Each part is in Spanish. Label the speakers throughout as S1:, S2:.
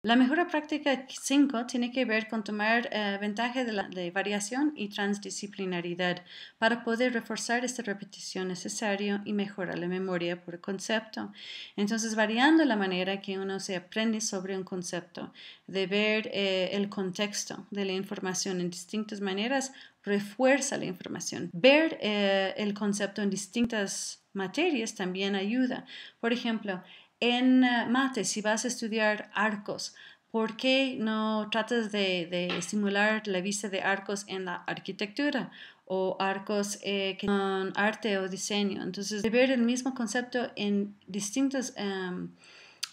S1: La mejora práctica 5 tiene que ver con tomar ventaja de variación y transdisciplinaridad para poder reforzar esta repetición necesaria y mejorar la memoria por concepto. Entonces, variando la manera que uno se aprende sobre un concepto, de ver el contexto de la información en distintas maneras, refuerza la información. Ver el concepto en distintas materias también ayuda. Por ejemplo, en mate, si vas a estudiar arcos, ¿por qué no tratas de estimular la vista de arcos en la arquitectura o arcos con arte o diseño? Entonces, de ver el mismo concepto en distintas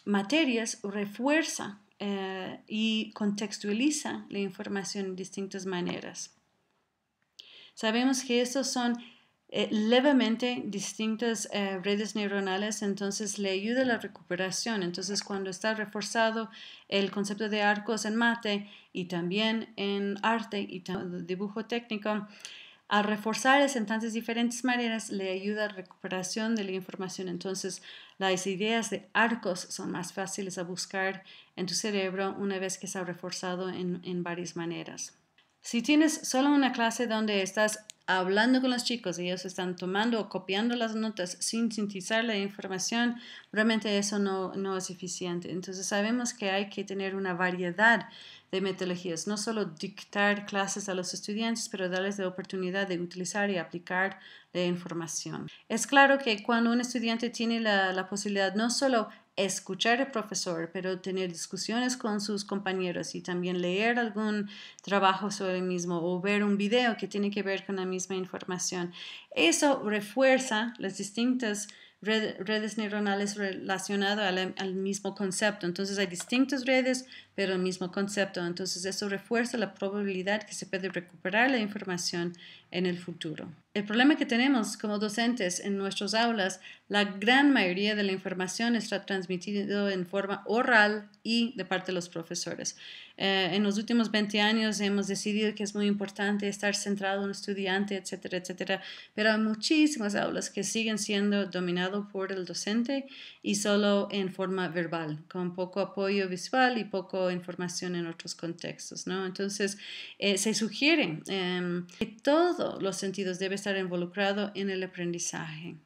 S1: materias refuerza y contextualiza la información de distintas maneras. Sabemos que estos son levemente distintas redes neuronales, entonces le ayuda a la recuperación. Entonces, cuando está reforzado el concepto de arcos en mate y también en arte y dibujo técnico, al reforzarlas en tantas diferentes maneras, le ayuda a la recuperación de la información. Entonces, las ideas de arcos son más fáciles a buscar en tu cerebro una vez que está reforzado en varias maneras. Si tienes solo una clase donde estás hablando con los chicos y ellos están tomando o copiando las notas sin sintetizar la información, realmente eso no es eficiente. Entonces sabemos que hay que tener una variedad de metodologías, no solo dictar clases a los estudiantes, pero darles la oportunidad de utilizar y aplicar la información. Es claro que cuando un estudiante tiene la posibilidad no solo escuchar al profesor, pero tener discusiones con sus compañeros y también leer algún trabajo sobre el mismo o ver un video que tiene que ver con la misma información. Eso refuerza las distintas redes neuronales relacionadas al mismo concepto. Entonces hay distintas redes, pero el mismo concepto. Entonces eso refuerza la probabilidad que se puede recuperar la información en el futuro. El problema que tenemos como docentes en nuestras aulas, la gran mayoría de la información está transmitida en forma oral y de parte de los profesores. En los últimos 20 años hemos decidido que es muy importante estar centrado en el estudiante, etcétera, etcétera, pero hay muchísimas aulas que siguen siendo dominadas por el docente y solo en forma verbal, con poco apoyo visual y poco información en otros contextos, ¿no? Entonces, se sugiere que todos los sentidos deben estar involucrados en el aprendizaje.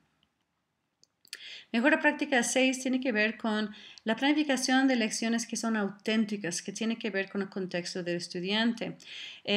S1: Mejora práctica 6 tiene que ver con la planificación de lecciones que son auténticas, que tiene que ver con el contexto del estudiante.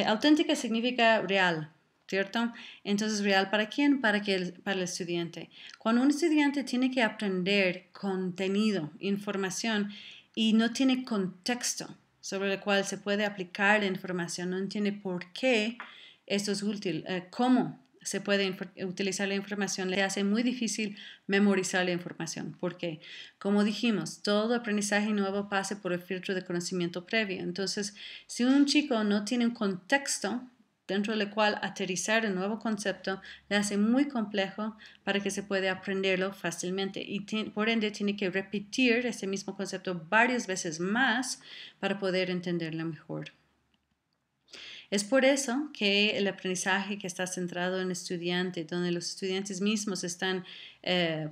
S1: Auténtica significa real, ¿cierto? Entonces, ¿real para quién? Para el estudiante. Cuando un estudiante tiene que aprender contenido, información, y no tiene contexto sobre el cual se puede aplicar la información, no entiende por qué esto es útil, cómo se puede utilizar la información, le hace muy difícil memorizar la información. Porque, como dijimos, todo aprendizaje nuevo pasa por el filtro de conocimiento previo. Entonces, si un chico no tiene un contexto dentro del cual aterrizar el nuevo concepto, le hace muy complejo para que se pueda aprenderlo fácilmente. Y por ende, tiene que repetir ese mismo concepto varias veces más para poder entenderlo mejor. Es por eso que el aprendizaje que está centrado en el estudiante, donde los estudiantes mismos están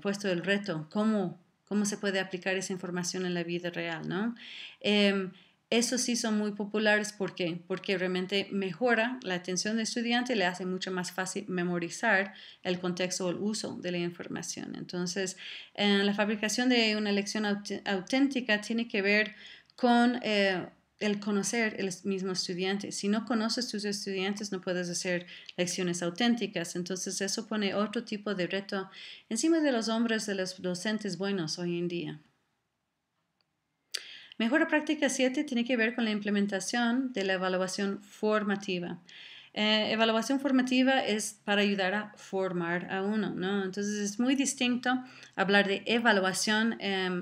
S1: puesto el reto, cómo se puede aplicar esa información en la vida real, ¿no? Esos sí son muy populares. ¿Por qué? Porque realmente mejora la atención del estudiante, le hace mucho más fácil memorizar el contexto o el uso de la información. Entonces, la fabricación de una lección auténtica tiene que ver con el conocer el mismo estudiante. Si no conoces tus estudiantes, no puedes hacer lecciones auténticas. Entonces, eso pone otro tipo de reto encima de los hombros de los docentes buenos hoy en día. Mejora práctica 7 tiene que ver con la implementación de la evaluación formativa. Evaluación formativa es para ayudar a formar a uno, ¿no? Entonces es muy distinto hablar de evaluación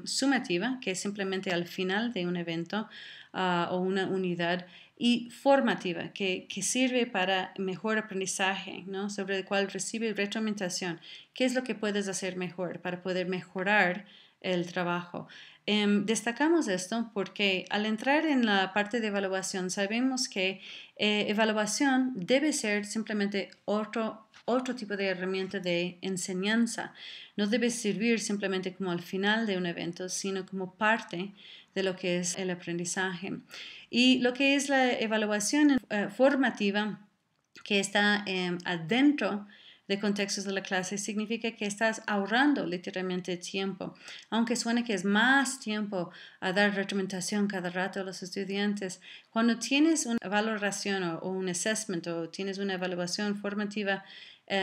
S1: sumativa, que es simplemente al final de un evento o una unidad, y formativa, que sirve para mejor aprendizaje, ¿no? Sobre el cual recibe retroalimentación. ¿Qué es lo que puedes hacer mejor para poder mejorar el trabajo? Destacamos esto porque al entrar en la parte de evaluación sabemos que evaluación debe ser simplemente otro otro tipo de herramienta de enseñanza. No debe servir simplemente como al final de un evento, sino como parte de lo que es el aprendizaje. Y lo que es la evaluación formativa, que está adentro de contextos de la clase, significa que estás ahorrando literalmente tiempo. Aunque suene que es más tiempo a dar retroalimentación cada rato a los estudiantes, cuando tienes una valoración o un assessment o tienes una evaluación formativa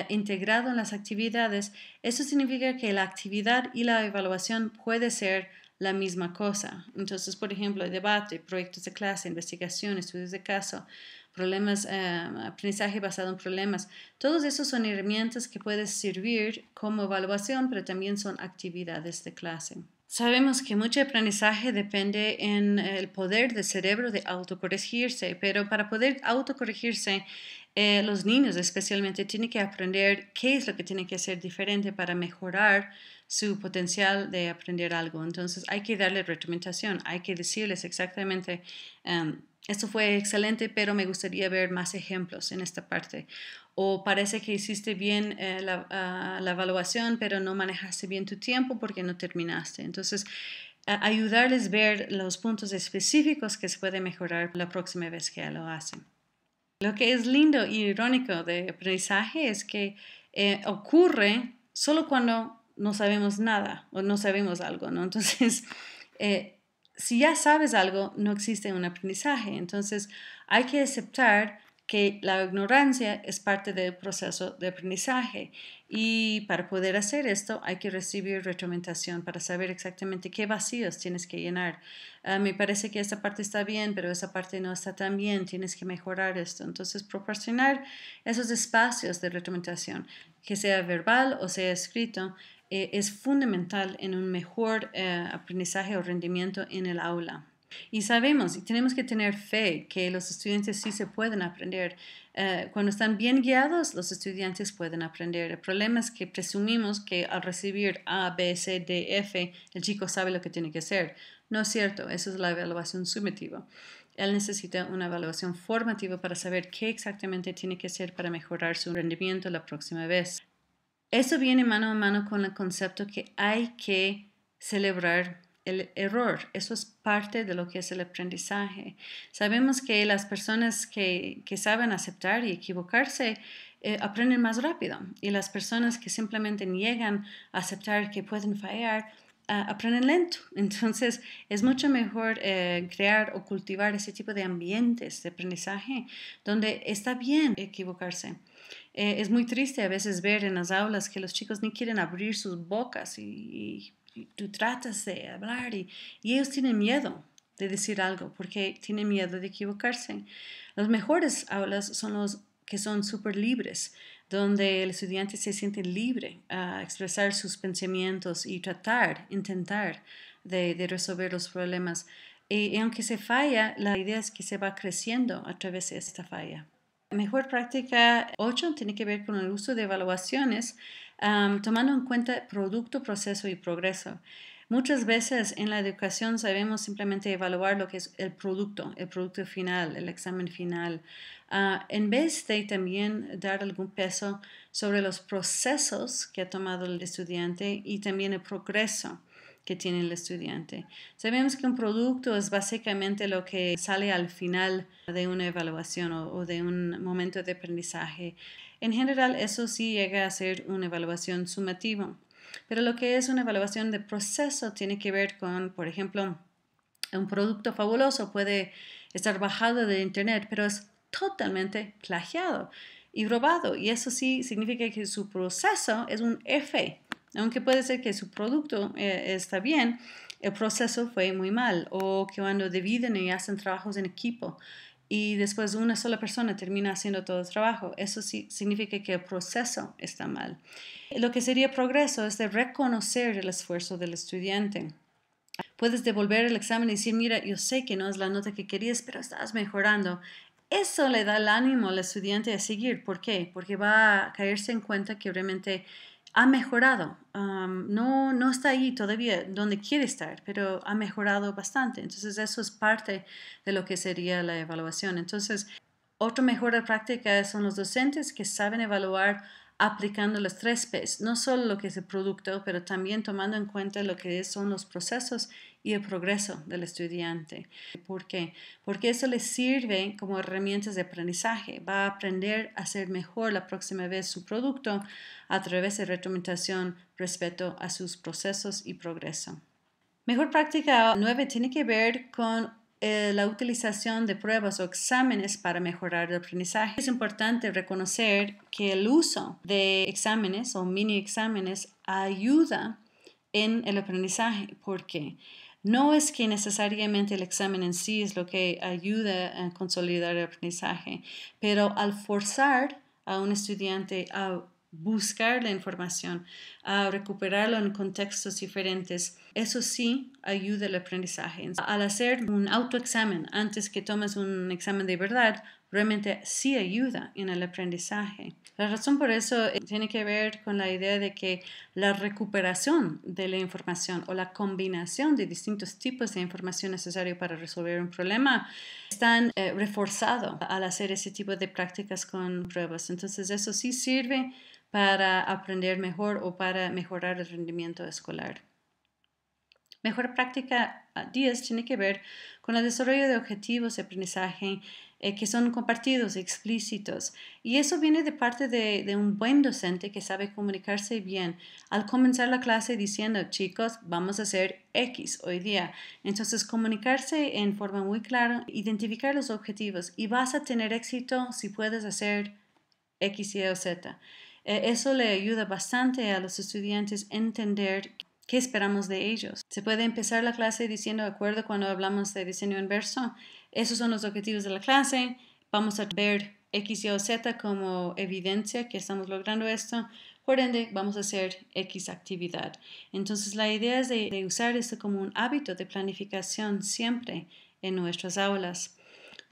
S1: integrado en las actividades, eso significa que la actividad y la evaluación puede ser la misma cosa. Entonces, por ejemplo, el debate, proyectos de clase, investigación, estudios de caso, problemas, aprendizaje basado en problemas. Todos esos son herramientas que pueden servir como evaluación, pero también son actividades de clase. Sabemos que mucho aprendizaje depende en el poder del cerebro de autocorregirse, pero para poder autocorregirse, los niños especialmente tienen que aprender qué es lo que tienen que hacer diferente para mejorar su potencial de aprender algo. Entonces hay que darle retroalimentación, hay que decirles exactamente, esto fue excelente, pero me gustaría ver más ejemplos en esta parte. O parece que hiciste bien la evaluación, pero no manejaste bien tu tiempo porque no terminaste. Entonces, ayudarles a ver los puntos específicos que se puede mejorar la próxima vez que lo hacen. Lo que es lindo y irónico de aprendizaje es que ocurre solo cuando no sabemos nada o no sabemos algo, ¿no? Entonces, si ya sabes algo, no existe un aprendizaje. Entonces, hay que aceptar que la ignorancia es parte del proceso de aprendizaje y para poder hacer esto hay que recibir retroalimentación para saber exactamente qué vacíos tienes que llenar. Me parece que esta parte está bien, pero esa parte no está tan bien, tienes que mejorar esto. Entonces, proporcionar esos espacios de retroalimentación, que sea verbal o sea escrito, es fundamental en un mejor aprendizaje o rendimiento en el aula. Y sabemos y tenemos que tener fe que los estudiantes sí se pueden aprender. Cuando están bien guiados, los estudiantes pueden aprender. El problema es que presumimos que al recibir A, B, C, D, F, el chico sabe lo que tiene que hacer. No es cierto, eso es la evaluación sumativa. Él necesita una evaluación formativa para saber qué exactamente tiene que hacer para mejorar su rendimiento la próxima vez. Eso viene mano a mano con el concepto que hay que celebrar el error. Eso es parte de lo que es el aprendizaje. Sabemos que las personas que saben aceptar y equivocarse aprenden más rápido y las personas que simplemente niegan a aceptar que pueden fallar aprenden lento. Entonces es mucho mejor crear o cultivar ese tipo de ambientes de aprendizaje donde está bien equivocarse. Es muy triste a veces ver en las aulas que los chicos ni quieren abrir sus bocas y tú tratas de hablar y ellos tienen miedo de decir algo porque tienen miedo de equivocarse. Las mejores aulas son los que son súper libres, donde el estudiante se siente libre a expresar sus pensamientos y intentar de resolver los problemas. Y aunque se falla, la idea es que se va creciendo a través de esta falla. La mejor práctica 8 tiene que ver con el uso de evaluaciones, tomando en cuenta producto, proceso y progreso. Muchas veces en la educación sabemos simplemente evaluar lo que es el producto final, el examen final, en vez de también dar algún peso sobre los procesos que ha tomado el estudiante y también el progreso que tiene el estudiante. Sabemos que un producto es básicamente lo que sale al final de una evaluación o de un momento de aprendizaje. En general, eso sí llega a ser una evaluación sumativa. Pero lo que es una evaluación de proceso tiene que ver con, por ejemplo, un producto fabuloso puede estar bajado de internet, pero es totalmente plagiado y robado. Y eso sí significa que su proceso es un F. Aunque puede ser que su producto está bien, el proceso fue muy mal. O que cuando dividen y hacen trabajos en equipo y después una sola persona termina haciendo todo el trabajo, eso sí significa que el proceso está mal. Lo que sería progreso es de reconocer el esfuerzo del estudiante. Puedes devolver el examen y decir, mira, yo sé que no es la nota que querías, pero estás mejorando. Eso le da el ánimo al estudiante a seguir. ¿Por qué? Porque va a caerse en cuenta que realmente ha mejorado. No está ahí todavía donde quiere estar, pero ha mejorado bastante. Entonces, eso es parte de lo que sería la evaluación. Entonces, otra mejor práctica son los docentes que saben evaluar aplicando los 3 Ps, no solo lo que es el producto, pero también tomando en cuenta lo que son los procesos y el progreso del estudiante. ¿Por qué? Porque eso les sirve como herramientas de aprendizaje. Va a aprender a hacer mejor la próxima vez su producto a través de retroalimentación respecto a sus procesos y progreso. Mejor práctica 9 tiene que ver con la utilización de pruebas o exámenes para mejorar el aprendizaje. Es importante reconocer que el uso de exámenes o mini exámenes ayuda en el aprendizaje. ¿Por qué? No es que necesariamente el examen en sí es lo que ayuda a consolidar el aprendizaje, pero al forzar a un estudiante a buscar la información, a recuperarlo en contextos diferentes, eso sí ayuda al aprendizaje. Al hacer un autoexamen antes que tomes un examen de verdad, realmente sí ayuda en el aprendizaje. La razón por eso tiene que ver con la idea de que la recuperación de la información o la combinación de distintos tipos de información necesaria para resolver un problema están reforzados al hacer ese tipo de prácticas con pruebas. Entonces eso sí sirve para aprender mejor o para mejorar el rendimiento escolar. Mejor práctica 10 tiene que ver con el desarrollo de objetivos de aprendizaje que son compartidos, explícitos. Y eso viene de parte de un buen docente que sabe comunicarse bien. Al comenzar la clase diciendo, chicos, vamos a hacer X hoy día. Entonces, comunicarse en forma muy clara, identificar los objetivos y vas a tener éxito si puedes hacer X, Y o Z. Eso le ayuda bastante a los estudiantes a entender qué esperamos de ellos. Se puede empezar la clase diciendo, de acuerdo, cuando hablamos de diseño inverso, esos son los objetivos de la clase, vamos a ver X, Y o Z como evidencia que estamos logrando esto, por ende vamos a hacer X actividad. Entonces la idea es de usar esto como un hábito de planificación siempre en nuestras aulas.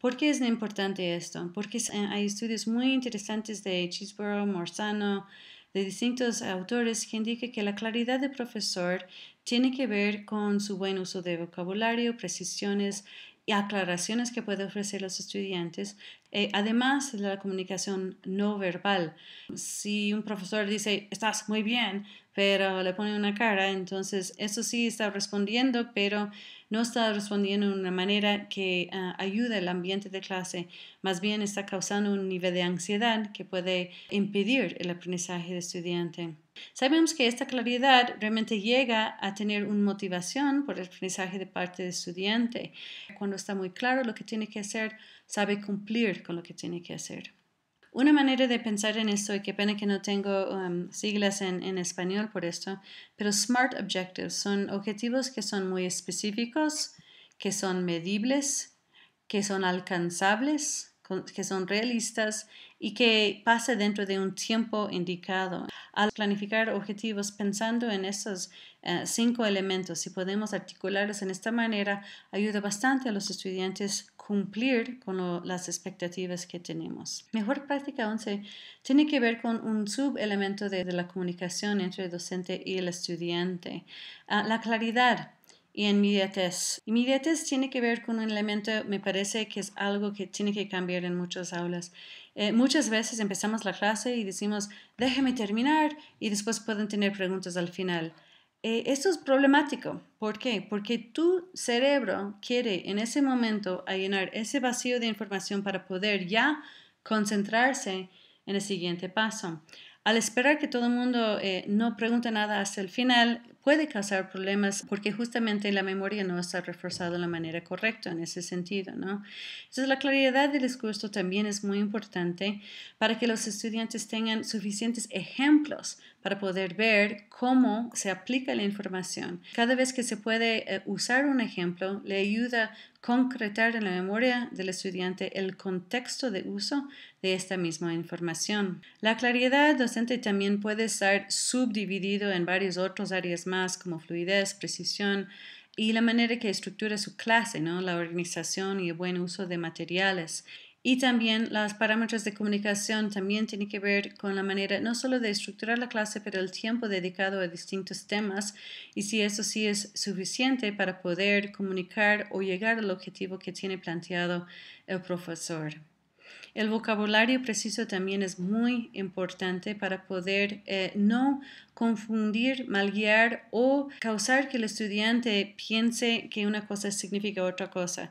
S1: ¿Por qué es importante esto? Porque hay estudios muy interesantes de Chisborough, Morsano, de distintos autores que indican que la claridad del profesor tiene que ver con su buen uso de vocabulario, precisiones y aclaraciones que puede ofrecer a los estudiantes, además de la comunicación no verbal. Si un profesor dice, estás muy bien, pero le pone una cara, entonces eso sí está respondiendo, pero no está respondiendo de una manera que ayude al ambiente de clase, más bien está causando un nivel de ansiedad que puede impedir el aprendizaje del estudiante. Sabemos que esta claridad realmente llega a tener una motivación por el aprendizaje de parte del estudiante. Cuando está muy claro lo que tiene que hacer, sabe cumplir con lo que tiene que hacer. Una manera de pensar en esto, y qué pena que no tengo siglas en español por esto, pero SMART Objectives son objetivos que son muy específicos, que son medibles, que son alcanzables, que son realistas y que pasa dentro de un tiempo indicado. Al planificar objetivos pensando en esos 5 elementos, si podemos articularlos en esta manera, ayuda bastante a los estudiantes cumplir con las expectativas que tenemos. Mejor práctica 11 tiene que ver con un subelemento de la comunicación entre el docente y el estudiante. La claridad y inmediatez. Inmediatez tiene que ver con un elemento, me parece que es algo que tiene que cambiar en muchas aulas. Muchas veces empezamos la clase y decimos, déjeme terminar y después pueden tener preguntas al final. Esto es problemático. ¿Por qué? Porque tu cerebro quiere en ese momento llenar ese vacío de información para poder ya concentrarse en el siguiente paso. Al esperar que todo el mundo no pregunte nada hasta el final, puede causar problemas porque justamente la memoria no está reforzada de la manera correcta en ese sentido, ¿no? Entonces, la claridad del discurso también es muy importante para que los estudiantes tengan suficientes ejemplos para poder ver cómo se aplica la información. Cada vez que se puede usar un ejemplo, le ayuda a concretar en la memoria del estudiante el contexto de uso de esta misma información. La claridad docente también puede estar subdividido en varias otras áreas más como fluidez, precisión y la manera que estructura su clase, ¿no? La organización y el buen uso de materiales. Y también los parámetros de comunicación también tienen que ver con la manera no solo de estructurar la clase, pero el tiempo dedicado a distintos temas y si eso sí es suficiente para poder comunicar o llegar al objetivo que tiene planteado el profesor. El vocabulario preciso también es muy importante para poder no confundir, malguiar o causar que el estudiante piense que una cosa significa otra cosa.